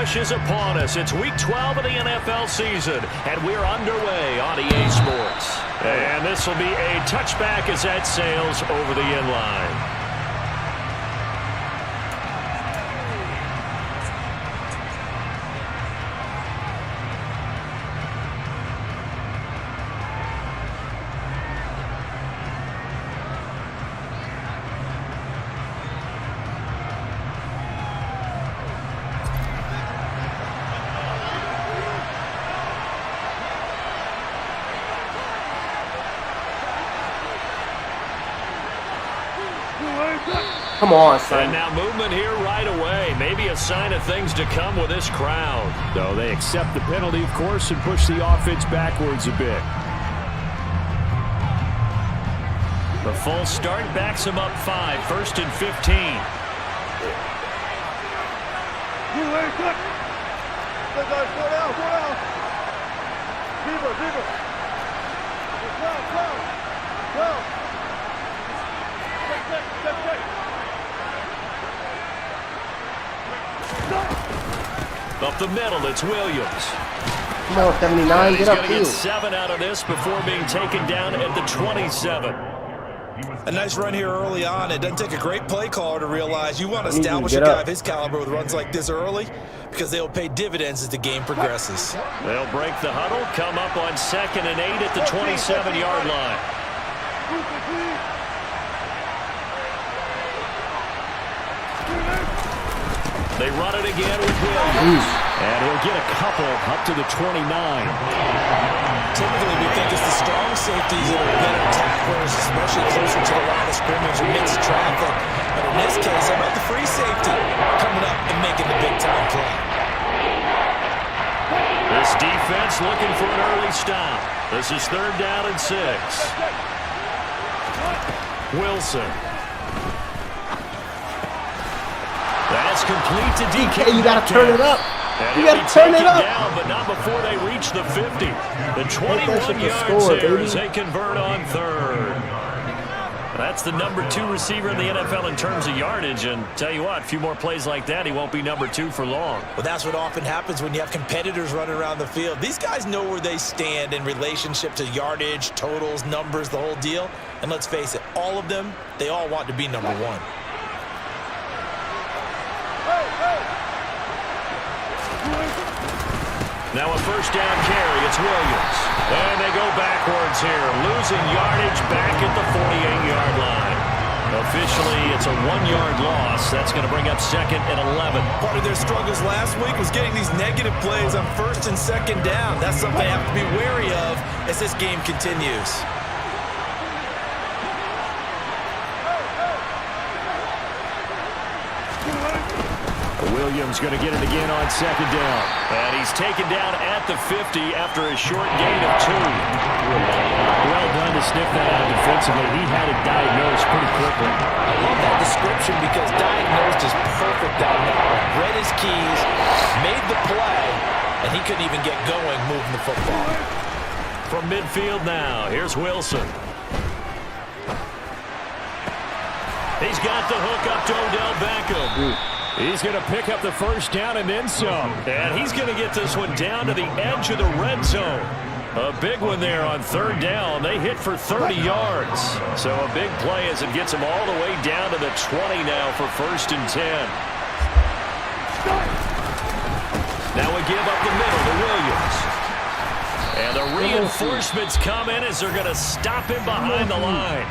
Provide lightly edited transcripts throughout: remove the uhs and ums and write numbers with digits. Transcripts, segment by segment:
rush is upon us. It's week 12 of the NFL season, and we're underway on EA Sports. And this will be a touchback as that sails over the end line. Come on, son. And now movement here right away. Maybe a sign of things to come with this crowd. Though they accept the penalty, of course, and push the offense backwards a bit. The full start backs him up 5, 1st and 15. Up the middle, it's Williams. Come on, 79, get up here. He's going to get 7 out of this before being taken down at the 27. A nice run here early on. It doesn't take a great play caller to realize you want to establish a guy of his caliber with runs like this early because they'll pay dividends as the game progresses. They'll break the huddle, come up on 2nd and 8 at the 27-yard line. They run it again with Williams. And he'll get a couple up to the 29. Typically, we think it's the strong safeties that are better tacklers, especially closer to the line of scrimmage and mixed traffic. But in this case, how about the free safety coming up and making the big-time play? This defense looking for an early stop. This is 3rd down and 6. Wilson. That's complete to DK. Hey, you got to turn it up. You got to turn it up. Down, but not before they reach the 50. The 21 yards here as they convert on 3rd. That's the number 2 receiver in the NFL in terms of yardage. And tell you what, a few more plays like that, he won't be number 2 for long. Well, that's what often happens when you have competitors running around the field. These guys know where they stand in relationship to yardage, totals, numbers, the whole deal. And let's face it, all of them, they all want to be number 1. Now a 1st down carry, it's Williams. And they go backwards here, losing yardage back at the 48-yard line. Officially, it's a 1-yard loss. That's going to bring up 2nd and 11. Part of their struggles last week was getting these negative plays on 1st and 2nd down. That's something they have to be wary of as this game continues. Williams going to get it again on 2nd down. And he's taken down at the 50 after a short gain of 2. Well done to sniff that out defensively. He had it diagnosed pretty quickly. I love that description because diagnosed is perfect on that one. Read his keys, made the play, and he couldn't even get going moving the football. From midfield now, here's Wilson. He's got the hook up to Odell Beckham. He's going to pick up the 1st down and then some. And he's going to get this one down to the edge of the red zone. A big one there on 3rd down. They hit for 30 yards. So a big play as it gets them all the way down to the 20 now for 1st and 10. Now we give up the middle to Williams. And the reinforcements come in as they're going to stop him behind the line.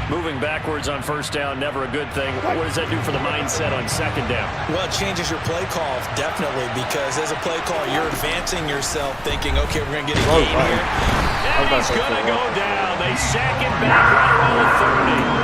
Moving backwards on 1st down, never a good thing. What does that do for the mindset on 2nd down? Well, it changes your play call, definitely, because as a play caller, you're advancing yourself thinking, okay, we're going to get a gain here. And he's going to go down. They sack him back right around the 30.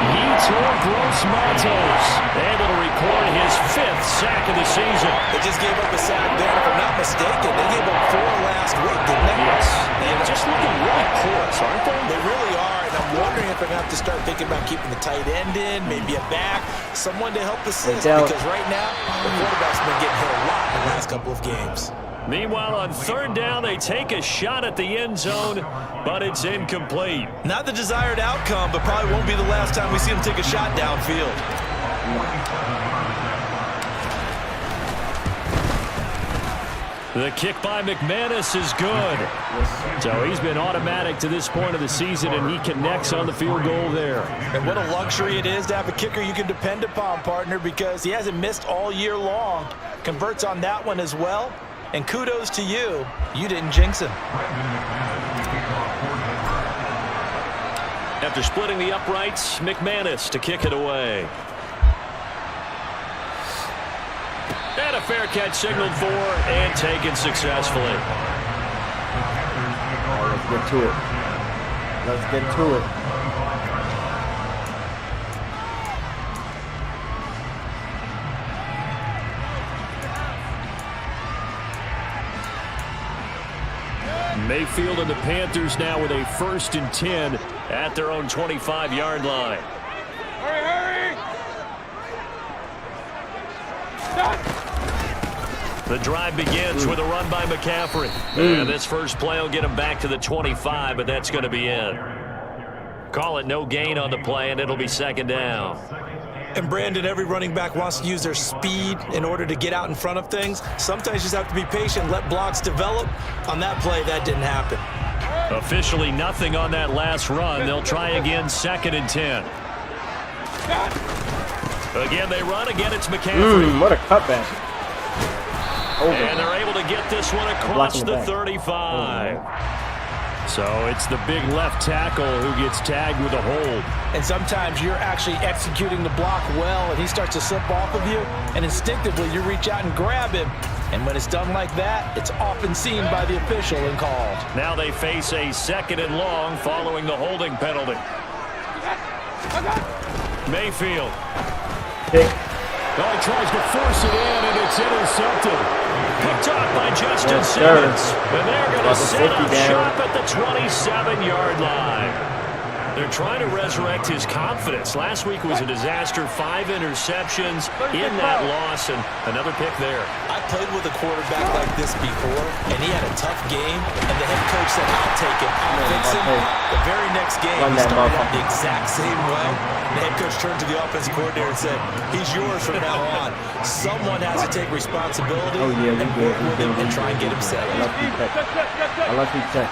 He tore Gross Matos, and it'll record his 5th sack of the season. They just gave up a sack there, if I'm not mistaken. They gave up 4 last week, didn't they? Yes. They're just looking really porous, aren't they? They really are, and I'm wondering if they're going to have to start thinking about keeping the tight end in, maybe a back, someone to help assist, because right now, the quarterback's been getting hit a lot in the last couple of games. Meanwhile, on 3rd down, they take a shot at the end zone, but it's incomplete. Not the desired outcome, but probably won't be the last time we see him take a shot downfield. The kick by McManus is good. So he's been automatic to this point of the season, and he connects on the field goal there. And what a luxury it is to have a kicker you can depend upon, partner, because he hasn't missed all year long. Converts on that one as well. And kudos to you. You didn't jinx him. After splitting the uprights, McManus to kick it away. And a fair catch signaled for and taken successfully. Let's get to it. Let's get to it. Mayfield and the Panthers now with a 1st and 10 at their own 25-yard line. Hurry! The drive begins with a run by McCaffrey. And this first play will get him back to the 25, but that's going to be in. Call it no gain on the play, and it'll be 2nd down. And Brandon, every running back wants to use their speed in order to get out in front of things. Sometimes you just have to be patient, let blocks develop. On that play, that didn't happen. Officially nothing on that last run. They'll try again, 2nd and 10. Again, they run. Again, it's McCaffrey. What a cutback. Over. And they're able to get this one across the 35. So it's the big left tackle who gets tagged with a hold. And sometimes you're actually executing the block well, and he starts to slip off of you, and instinctively you reach out and grab him. And when it's done like that, it's often seen by the official and called. Now they face a 2nd and long following the holding penalty. Mayfield. Pick. Oh, he tries to force it in, and it's intercepted. Picked off by Justin Simmons. And they're going to set up shop at the 27-yard line. They're trying to resurrect his confidence. Last week was a disaster. 5 interceptions in that loss, and another pick there. I played with a quarterback like this before, and he had a tough game, and the head coach said, I'll take it, I'll fix him. The very next game, he started off the exact same way. The head coach turned to the offensive coordinator and said, he's yours from now on. Someone has to take responsibility and work with him and try and get him settled. I love you check.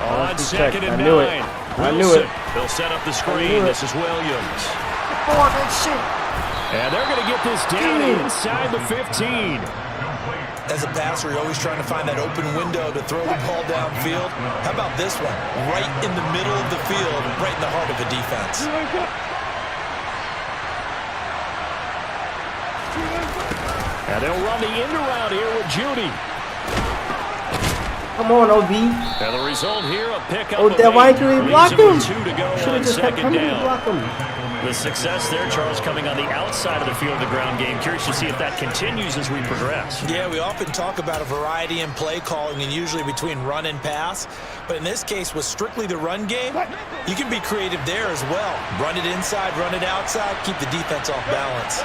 On 2nd and 9. I knew it. They'll set up the screen. This is Williams. And they're going to get this down inside the 15. As a passer, you're always trying to find that open window to throw the ball downfield. How about this one? Right in the middle of the field, right in the heart of a defense. And they'll run the end around here with Judy. Come on, OB. And the result here, a pickup. Oh, that why didn't we block him? Should have just kept coming to block him. The success there, Charles, coming on the outside of the field, the ground game. Curious to see if that continues as we progress. Yeah, we often talk about a variety in play calling and usually between run and pass. But in this case, with strictly the run game, you can be creative there as well. Run it inside, run it outside, keep the defense off balance.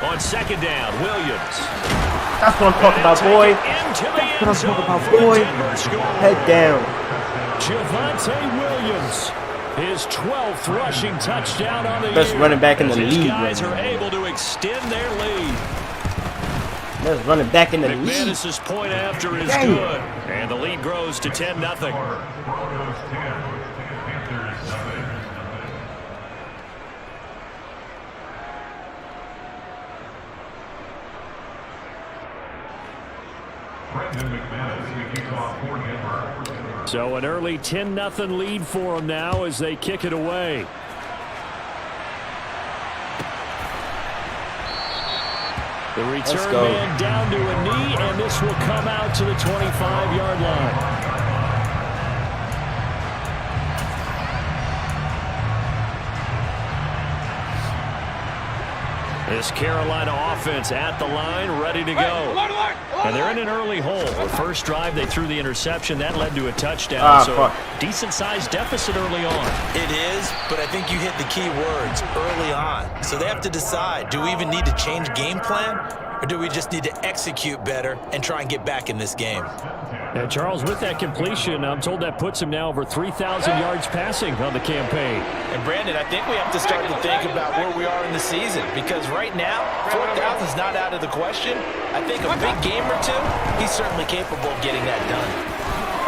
On 2nd down, Williams. That's what I'm talking about, boy. That's what I'm talking about, boy. Head down. Javonte Williams, his 12th rushing touchdown on the Best year. running back in the These league. guys are able to extend their lead. Best running back in the league. McManus's point after is good, and the lead grows to 10-0. So an early 10-0 lead for them now as they kick it away. The return man down to a knee, and this will come out to the 25-yard line. This Carolina offense at the line, ready to go. And they're in an early hole. The first drive, they threw the interception. That led to a touchdown. So decent-sized deficit early on. It is, but I think you hit the key words, early on. So they have to decide, do we even need to change game plan? Or do we just need to execute better and try and get back in this game? And Charles, with that completion, I'm told that puts him now over 3,000 yards passing on the campaign. And Brandon, I think we have to start to think about where we are in the season, because right now, 4,000 is not out of the question. I think a big game or two, he's certainly capable of getting that done.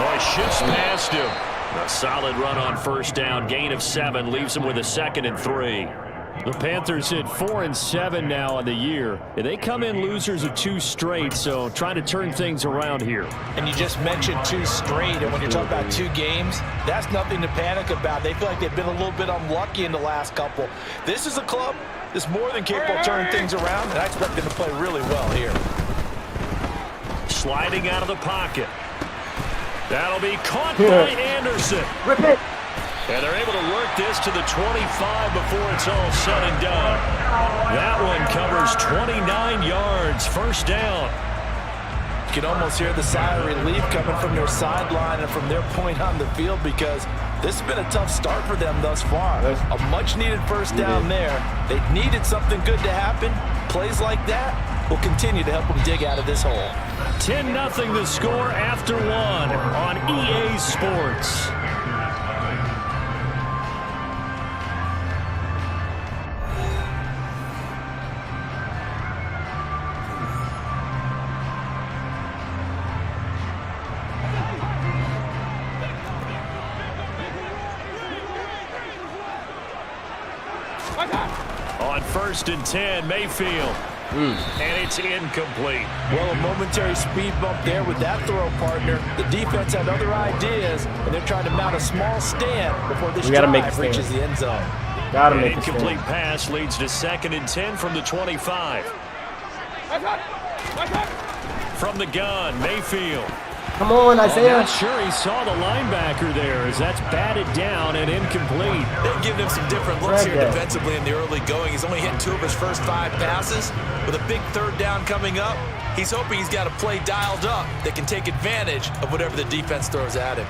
Oh, he shifts past him. A solid run on first down. Gain of 7 leaves him with a 2nd and 3. The Panthers hit 4-7 now on the year. They come in losers of 2 straight, so trying to turn things around here. And you just mentioned 2 straight, and when you're talking about 2 games, that's nothing to panic about. They feel like they've been a little bit unlucky in the last couple. This is a club that's more than capable of turning things around, and I expect them to play really well here. Sliding out of the pocket. That'll be caught by Anderson. Rip it. And they're able to work this to the 25 before it's all said and done. That one covers 29 yards. First down. You can almost hear the sigh of relief coming from their sideline and from their point on the field, because this has been a tough start for them thus far. A much-needed first down there. They needed something good to happen. Plays like that will continue to help them dig out of this hole. 10-0 the score after 1 on EA Sports. On 1st and 10, Mayfield. And it's incomplete. Well, a momentary speed bump there with that throw, partner. The defense had other ideas, and they're trying to mount a small stand before this drive reaches the end zone. Gotta An make a incomplete stand. pass leads to 2nd and 10 from the 25. From the gun, Mayfield. Come on, Isaiah. I'm not sure he saw the linebacker there, as that's batted down and incomplete. They've given him some different looks here defensively in the early going. He's only hit 2 of his first 5 passes. With a big 3rd down coming up, he's hoping he's got a play dialed up that can take advantage of whatever the defense throws at him.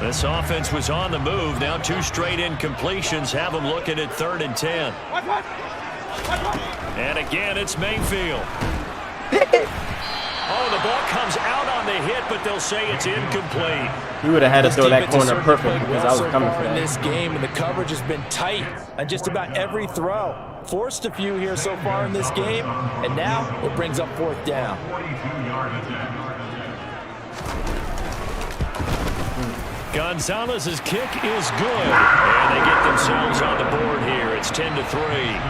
This offense was on the move. Now 2 straight incompletions have them looking at 3rd and 10. And again, it's Mayfield. Oh, the ball comes out on the hit, but they'll say it's incomplete. You would have had to throw that corner perfect because I was coming for in that. this game, and the coverage has been tight on just about every throw. Forced a few here so far in this game, and now it brings up 4th down. Gonzalez's kick is good, and they get themselves on the board here. It's 10-3.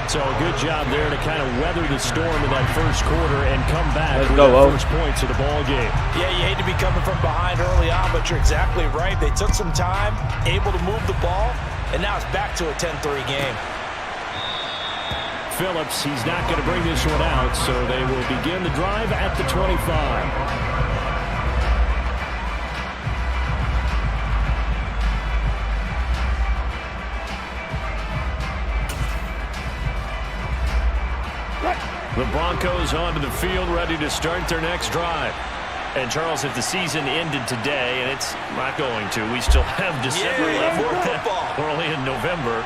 So a good job there to kind of weather the storm in that first quarter and come back with go, the first points of the ball game. Yeah, you hate to be coming from behind early on, but you're exactly right. They took some time, able to move the ball, and now it's back to a 10-3 game. Phillips, he's not going to bring this one out, so they will begin the drive at the 25. The Broncos onto the field, ready to start their next drive. And, Charles, if the season ended today, and it's not going to, we still have December left. We're only in November.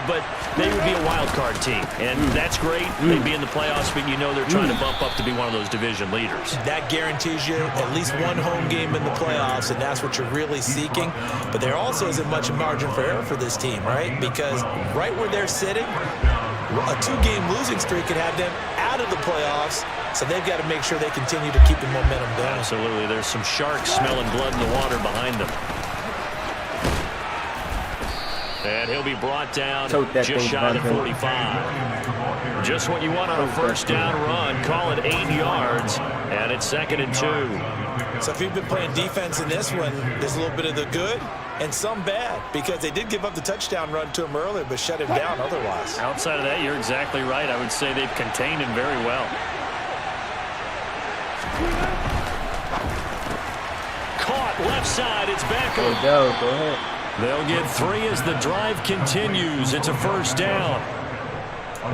But they would be a wild card team, and that's great. They'd be in the playoffs, but you know they're trying to bump up to be one of those division leaders. That guarantees you at least one home game in the playoffs, and that's what you're really seeking. But there also isn't much margin for error for this team, right? Because right where they're sitting, a 2-game losing streak could have them out of the playoffs, so they've got to make sure they continue to keep the momentum going. Absolutely. There's some sharks smelling blood in the water behind them. And he'll be brought down just shy of the 45. Just what you want on a first down run. Call it 8 yards, and it's 2nd and 2. So if you've been playing defense in this one, there's a little bit of the good and some bad, because they did give up the touchdown run to him earlier, but shut him down otherwise. Outside of that, you're exactly right. I would say they've contained him very well. Caught left side. It's back up. Go ahead. They'll get 3 as the drive continues. It's a first down.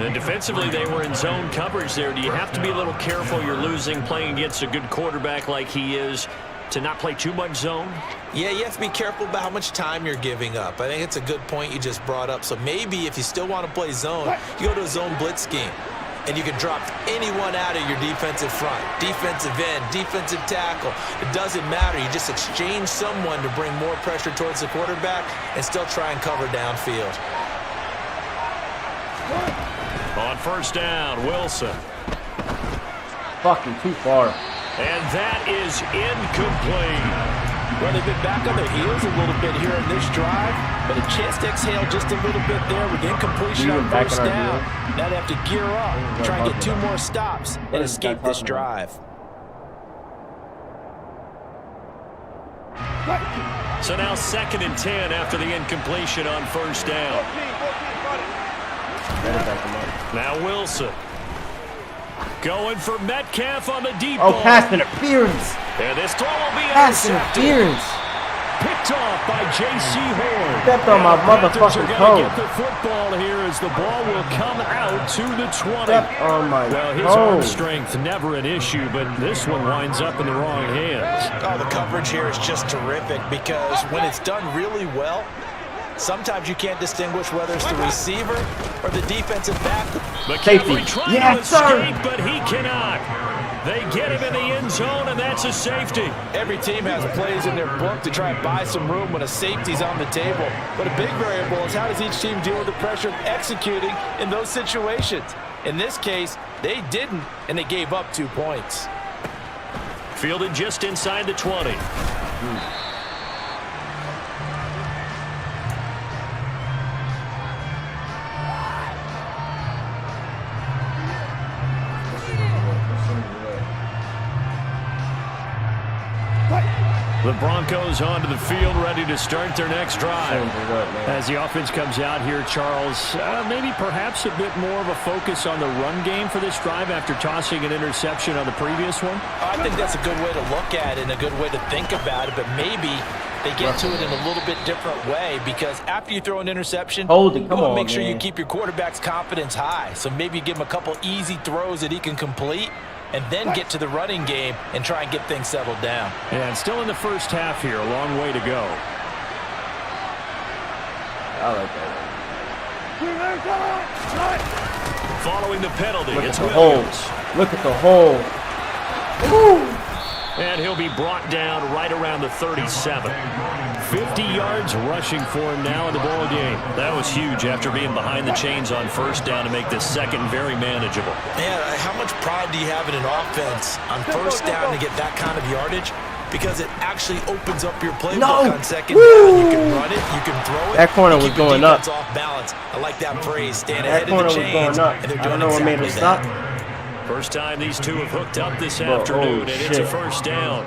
And defensively, they were in zone coverage there. Do you have to be a little careful? You're losing, playing against a good quarterback like he is, to not play too much zone? Yeah, you have to be careful about how much time you're giving up. I think it's a good point you just brought up. So maybe if you still want to play zone, you go to a zone blitz scheme. and you can drop anyone out of your defensive front. Defensive end, defensive tackle. It doesn't matter. You just exchange someone to bring more pressure towards the quarterback and still try and cover downfield. On first down, Wilson. Fucking too far. And that is incomplete. Well, they've been back on their heels a little bit here in this drive, but a chance to exhale just a little bit there with incompletion on first down. Now they have to gear up, try and get 2 more stops, and escape this drive. So now 2nd and 10 after the incompletion on first down. Now Wilson. Going for Metcalf on the deep ball. Oh, pass interference. And this throw will be Pass intercepted. interference. Picked off by J.C. Horn. Stepped on my motherfucking toe. Get the football here as the ball will come out to the 20. Stepped on my Well, his toe. arm strength never an issue, but this one winds up in the wrong hands. Oh, the coverage here is just terrific because when it's done really well, sometimes you can't distinguish whether it's the receiver or the defensive back. McCaffrey trying Yes, to escape, sir. but he cannot. They get him in the end zone, and that's a safety. Every team has plays in their book to try and buy some room when a safety's on the table. But a big variable is how does each team deal with the pressure of executing in those situations. In this case, they didn't, and they gave up 2 points. Fielded just inside the 20. The Broncos onto the field, ready to start their next drive. As the offense comes out here, Charles, maybe perhaps a bit more of a focus on the run game for this drive after tossing an interception on the previous one? I think that's a good way to look at it and a good way to think about it, but maybe they get to it in a little bit different way because after you throw an interception, Hold it, you come want to on, make sure you man. keep your quarterback's confidence high. So maybe you give him a couple easy throws that he can complete and then get to the running game and try and get things settled down. And still in the first half here, a long way to go. I like that. Following the penalty, Look at it's the Williams. hole. Look at the hole. Woo. And he'll be brought down right around the 37. 50 yards rushing for him now in the ball game. That was huge after being behind the chains on first down to make this second very manageable. Man, how much pride do you have in an offense on first down to get that kind of yardage? Because it actually opens up your playbook on second down. You can run it, you can throw it. That corner was keep your going up. defense off balance. I like that phrase, staying That ahead corner of the was chains. going up. And they're I doing don't know what made exactly him that. stop. First time these two have hooked up this afternoon, and it's a shit. first down.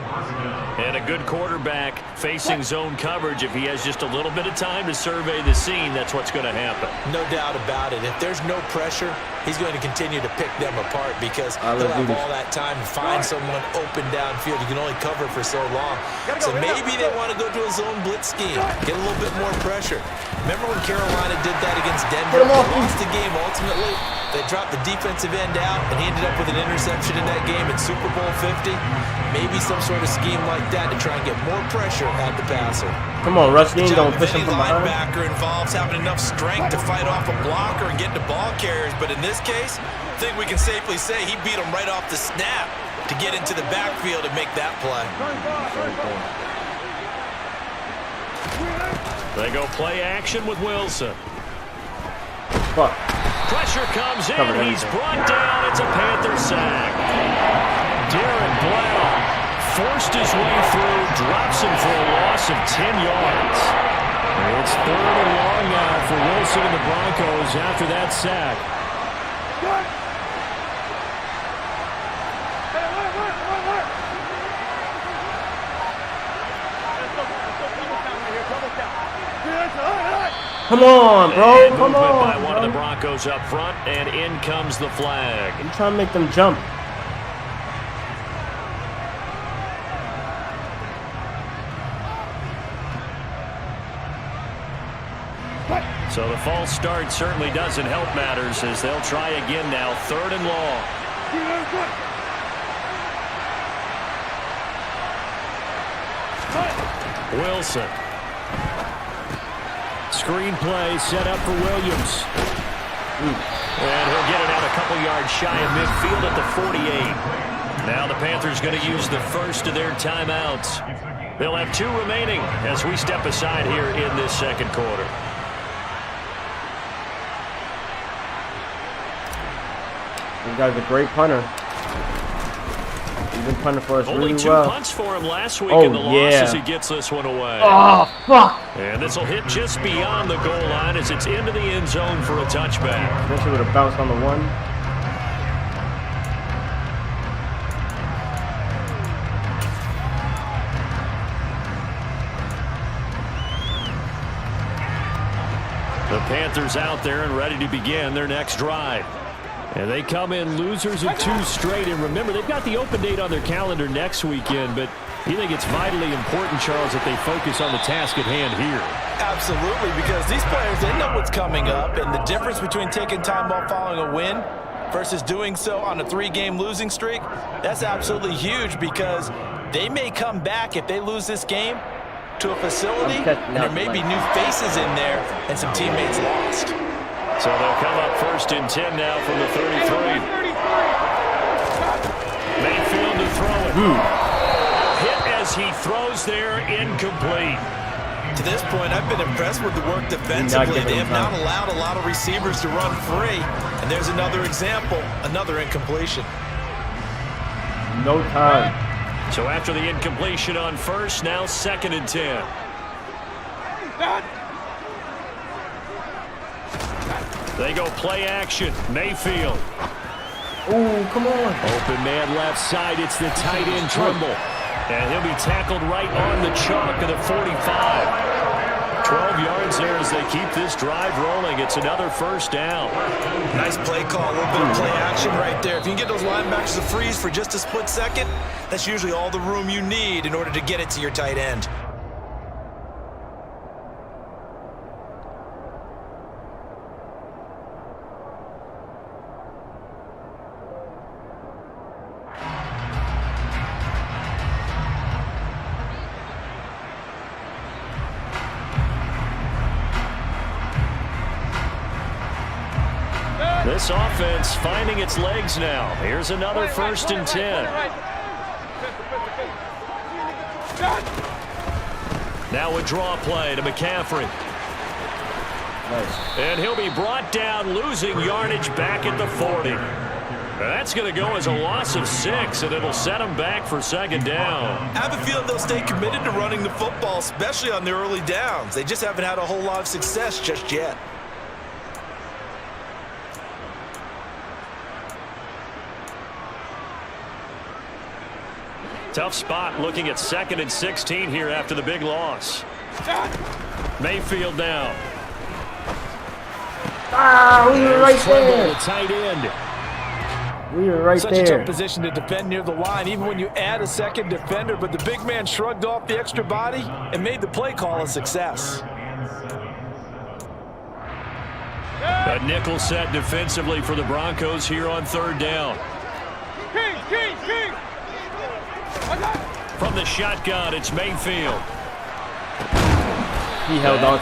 And a good quarterback facing zone coverage. If he has just a little bit of time to survey the scene, that's what's going to happen. No doubt about it. If there's no pressure, he's going to continue to pick them apart because he'll have all that time to find someone open downfield. You can only cover for so long. So maybe they want to go to a zone blitz scheme, get a little bit more pressure. Remember when Carolina did that against Denver? They lost the game ultimately. They dropped the defensive end out, and he ended up with an interception in that game in Super Bowl 50. Maybe some sort of scheme like that to try and get more pressure at the passer. Come on, Russ. You ain't Job gonna of push him any from behind. linebacker involves having enough strength to fight off a blocker and get to ball carriers, but in this case, I think we can safely say he beat him right off the snap to get into the backfield and make that play. They go play action with Wilson. Fuck. Pressure comes in. Covered He's everything. brought down. It's a Panther sack. Darren Blount forced his way through, drops him for a loss of 10 yards. It's 3rd and long now for Wilson and the Broncos after that sack. Come on, bro. And Come movement on, by one of the bro. Broncos up front, and in comes the flag. I'm trying to make them jump. So the false start certainly doesn't help matters as they'll try again now. 3rd and long. Wilson. Screen play set up for Williams. And he'll get it out a couple yards shy of midfield at the 48. Now the Panthers going to use the first of their timeouts. They'll have 2 remaining as we step aside here in this second quarter. This guy's a great punter. He's been punting for us Only really 2 well. punts for him last week Oh, in the loss yeah. as he gets this one away. Oh, fuck. And this will hit just beyond the goal line as it's into the end zone for a touchback. Eventually would have bounced on the 1. The Panthers out there and ready to begin their next drive. And they come in losers of 2 straight. And remember, they've got the open date on their calendar next weekend, but you think it's vitally important, Charles, that they focus on the task at hand here. Absolutely, because these players, they know what's coming up, and the difference between taking time off following a win versus doing so on a 3-game losing streak, that's absolutely huge because they may come back if they lose this game to a facility, and there may be new faces in there and some teammates lost. So they'll come up 1st and 10 now from the 33. Mayfield to throw it. Hit as he throws there, incomplete. To this point, I've been impressed with the work defensively. They have not allowed a lot of receivers to run free. And there's another example, another incompletion. No time. So after the incompletion on 1st, now 2nd and 10. They go play action. Mayfield. Ooh, come on. Open man left side. It's the tight end Trimble. And he'll be tackled right on the chalk of the 45. 12 yards there as they keep this drive rolling. It's another 1st down. Nice play call, a little bit of play action right there. If you can get those linebackers to freeze for just a split second, that's usually all the room you need in order to get it to your tight end. This offense finding its legs now. Here's another 1st and 10. Now a draw play to McCaffrey. Nice. And he'll be brought down, losing yardage back at the 40. That's going to go as a loss of 6, and it'll set him back for 2nd down. I have a feeling they'll stay committed to running the football, especially on their early downs. They just haven't had a whole lot of success just yet. Tough spot looking at 2nd and 16 here after the big loss. Mayfield down. We were right there. The tight end. We were right Such there. a tough position to defend near the line, even when you add a 2nd defender, but the big man shrugged off the extra body and made the play call a success. A nickel set defensively for the Broncos here on 3rd down. King. From the shotgun, it's Mayfield. He held on to